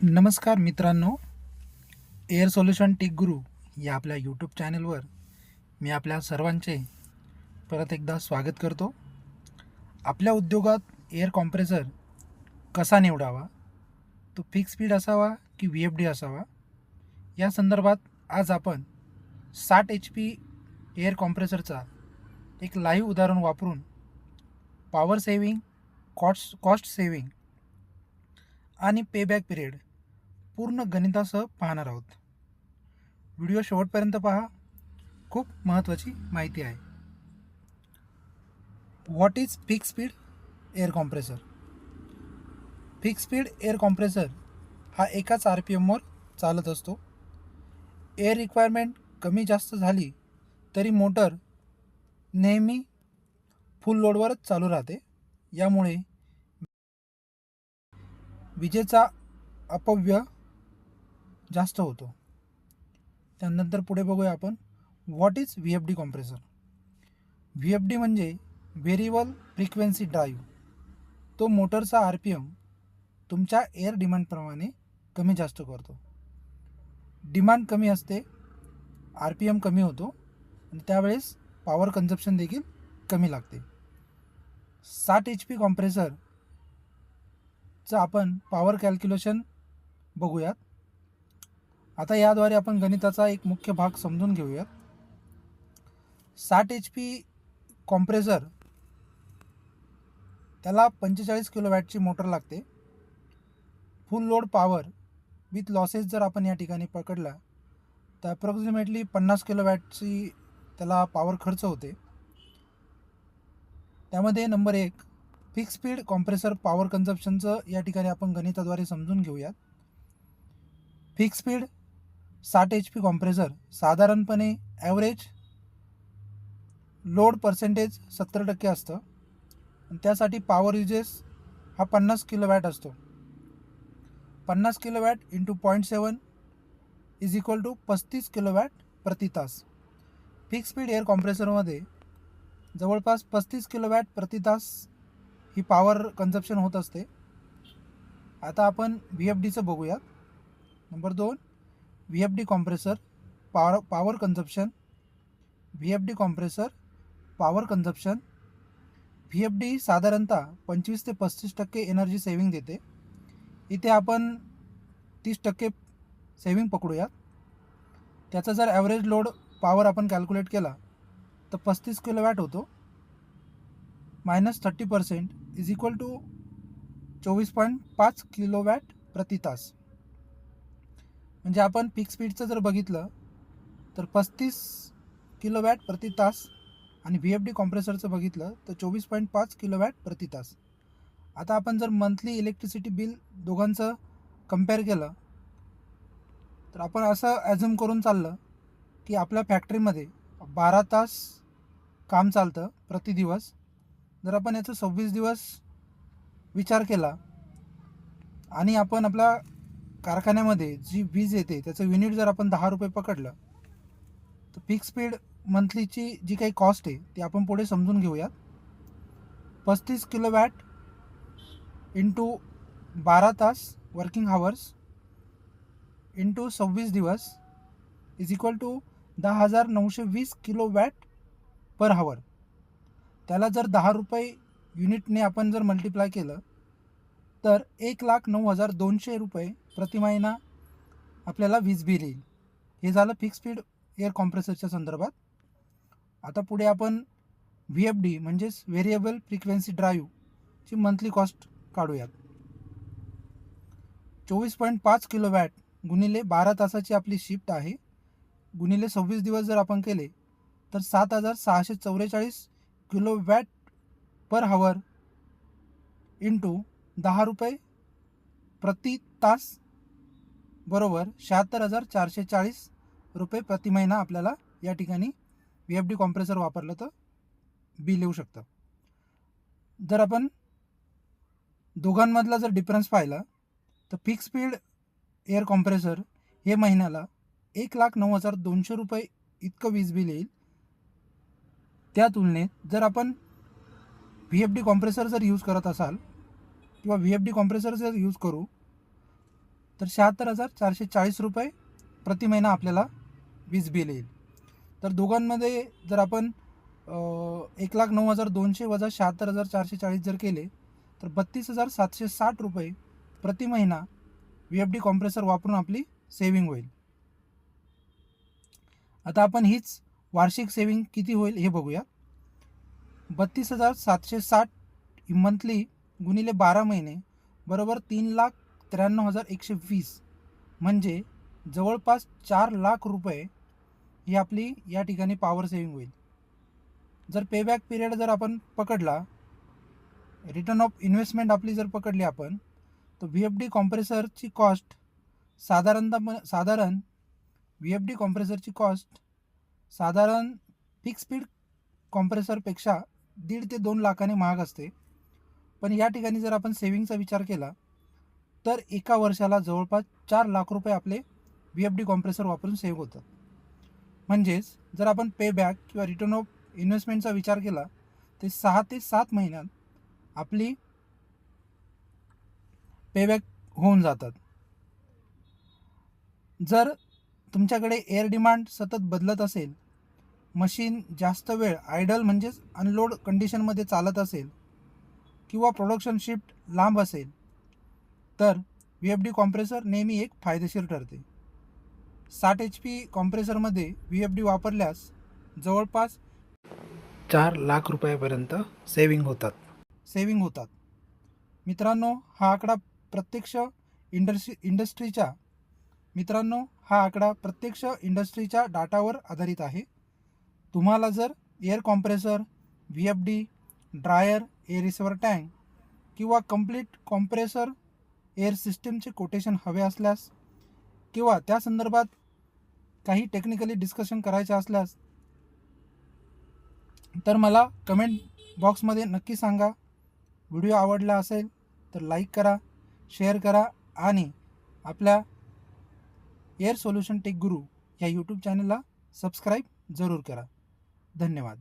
नमस्कार मित्रांनो, air solution take गुरु या आपल्या यूट्यूब चॅनलवर मी आपल्या सर्वांचे परत एकदा स्वागत करतो. आपल्या उद्योगात एअर कॉम्प्रेसर कसा निवडावा, तो फिक्स स्पीड असावा की VFD असावा, या संदर्भात आज आपण 60 HP एअर कॉम्प्रेसरचा एक लाईव्ह उदाहरण वापरून पॉवर सेविंग, कॉस्ट सेविंग आणि पेबॅक पिरियड पूर्ण गणितासह पाहणार आहोत. व्हिडिओ शेवटपर्यंत पहा, खूप महत्त्वाची माहिती आहे. What is fix speed air compressor? Fix speed air compressor हा एकाच RPMवर चालत असतो. एअर रिक्वायरमेंट कमी जास्त झाली तरी मोटर नेहमी फुल लोडवरच चालू राहते. यामुळे विजेचा अपव्यय जास्त होतो. त्यानंतर पुढे बघूया आपण what is VFD compressor. VFD म्हणजे व्हेरिएबल फ्रिक्वेन्सी ड्राईव्ह. तो मोटरचा RPM तुमच्या एअर डिमांडप्रमाणे कमी जास्त करतो. डिमांड कमी असते, RPM कमी होतो आणि त्यावेळेस पॉवर कन्झप्शन देखील कमी लागते. 60 HP कॉम्प्रेसरचं आपण पॉवर कॅल्क्युलेशन बघूयात. आता याद्वारे आपण गणिताचा एक मुख्य भाग समजून घेऊयात. 60 HP कॉम्प्रेसर त्याला 45 किलोवॅटची मोटर लागते. फुल लोड पॉवर विथ लॉसेस जर आपण या ठिकाणी पकडला तर अप्रॉक्सिमेटली 50 किलोवॅटची त्याला पॉवर खर्च होते. त्यामध्ये number 1 fix speed compressor power कन्झप्शनचं या ठिकाणी आपण गणिताद्वारे समजून घेऊयात. फिक्स स्पीड 60 HP कॉम्प्रेसर साधारणपणे ॲव्हरेज लोड पर्सेंटेज 70% असतं आणि त्यासाठी पॉवर युजेस हा 50 किलोवॅट असतो. 50 kilowatt into 0.7 is equal to 35 kilowatt प्रति तास. फिक्स स्पीड एअर कॉम्प्रेसरमध्ये जवळपास 35 किलोवॅट प्रति तास ही पॉवर कन्झप्शन होत असते. आता आपण VFDचं बघूयात. Number 2 VFD compressor power consumption. VFD compressor power consumption. VFD साधारणतः 25 ते 35% एनर्जी सेविंग देते. इथे आपण 30% सेविंग पकडूयात. त्याचा जर ॲव्हरेज लोड पॉवर आपण कॅल्क्युलेट केला तर 35 किलोवॅट होतो. -30% इज इक्वल टू 24.5 किलोवॅट प्रति तास. म्हणजे आपण फिक्स स्पीडचं जर बघितलं तर 35 किलोवॅट प्रति तास आणि VFD कॉम्प्रेसरचं बघितलं तर 24.5 किलोवॅट प्रति तास. आता आपण जर मंथली इलेक्ट्रिसिटी बिल दोघांचं कम्पेअर केलं तर आपण असं ॲझ्युम करून चाललं की आपल्या फॅक्टरीमध्ये 12 तास काम चालतं प्रति दिवस. जर आपण याचं 26 दिवस विचार केला आणि आपण आपल्या कारखान्यामध्ये जी वीज येते त्याचं युनिट जर आपण 10 रुपये पकडलं तर फिक्स स्पीड मंथलीची जी काही कॉस्ट आहे ती आपण पुढे समजून घेऊयात. 35 किलोवॅट इंटू 12 तास वर्किंग हावर्स इंटू 26 दिवस is equal to 10,920 kilowatt per hour. त्याला जर 10 रुपये युनिटने आपण जर मल्टिप्लाय केलं तर 1,09,200 रुपये प्रति महिना आपल्याला वीज बिल येईल. हे झालं फिक्स स्पीड एअर कॉम्प्रेसरच्या संदर्भात. आता पुढे आपण VFD म्हणजेच व्हेरिएबल फ्रिक्वेन्सी ड्राईव्हची मंथली कॉस्ट काढूयात. 24.5 किलोवॅट गुणिले 12 तासाची आपली शिफ्ट आहे, गुणिले 26 दिवस जर आपण केले तर 7,644 किलोवॅट पर हावर इंटू 10 रुपये प्रति तास बरोबर 76,440 रुपये प्रति महिना आपल्याला या ठिकाणी VFD कॉम्प्रेसर वापरलं तर बिल येऊ शकतं. जर आपण दोघांमधला जर डिफरन्स पाहिला तर फिक्स स्पीड एअर कॉम्प्रेसर हे महिन्याला 1,09,200 रुपये इतकं वीज बिल येईल. त्या तुलनेत जर आपण VFD कॉम्प्रेसर जर यूज करत असाल किंवा VFD कॉम्प्रेसर जर यूज करू तर 76,440 रुपये प्रति महिना आपल्याला वीज बिल येईल. तर दोघांमध्ये जर आपण 1,09,200 वजा 76,440 जर केले तर 32,760 रुपये प्रति महिना VFD कॉम्प्रेसर वापरून आपली सेविंग होईल. आता आपण हीच वार्षिक सेविंग किती होईल हे बघूया. 32,760 मंथली गुणिले 12 महिने बरोबर 3,93,120 म्हणजे जवळपास 4 लाख रुपये ही आपली या ठिकाणी पॉवर सेविंग होईल. जर पेबॅक पिरियड जर आपण पकडला, रिटर्न ऑफ इन्व्हेस्टमेंट आपली जर पकडली आपण, तर VFD कॉम्प्रेसरची कॉस्ट साधारण VFD कॉम्प्रेसरची कॉस्ट साधारण फिक्स स्पीड कॉम्प्रेसरपेक्षा 1.5 ते 2 लाखाने महाग असते. पण या ठिकाणी जर आपण सेविंगचा विचार केला तर एका वर्षाला जवळपास 4 लाख रुपये आपले VFD कॉम्प्रेसर वापरून सेव्ह होतात. म्हणजेच जर आपण पेबॅक किंवा रिटर्न ऑफ इन्व्हेस्टमेंटचा विचार केला ते 6 ते 7 महिन्यात आपली पेबॅक होऊन जातात. जर तुमच्याकडे एअर डिमांड सतत बदलत असेल, मशीन जास्त वेळ आयडल म्हणजेच अनलोड कंडिशनमध्ये चालत असेल किंवा प्रोडक्शन शिफ्ट लांब असेल तर VFD कॉम्प्रेसर नेहमी एक फायदेशीर ठरते. 60 HP कॉम्प्रेसरमध्ये VFD वापरल्यास जवळपास 4 लाख रुपयापर्यंत सेविंग होतात. मित्रांनो, हा आकडा प्रत्यक्ष इंडस्ट्रीच्या डाटावर आधारित आहे. तुम्हाला जर air compressor, VFD, dryer, air receiver tank किंवा कंप्लीट कॉम्प्रेसर एअर सिस्टीमचे कोटेशन हवे असल्यास किंवा त्या संदर्भात काही टेक्निकली डिस्कशन करायचे असल्यास तर मला कमेंट बॉक्समध्ये नक्की सांगा. व्हिडिओ आवडला असेल तर लाईक करा, शेअर करा आणि आपल्या एअर सोल्युशन टेक गुरु या यूट्यूब चॅनलला सबस्क्राईब जरूर करा. धन्यवाद.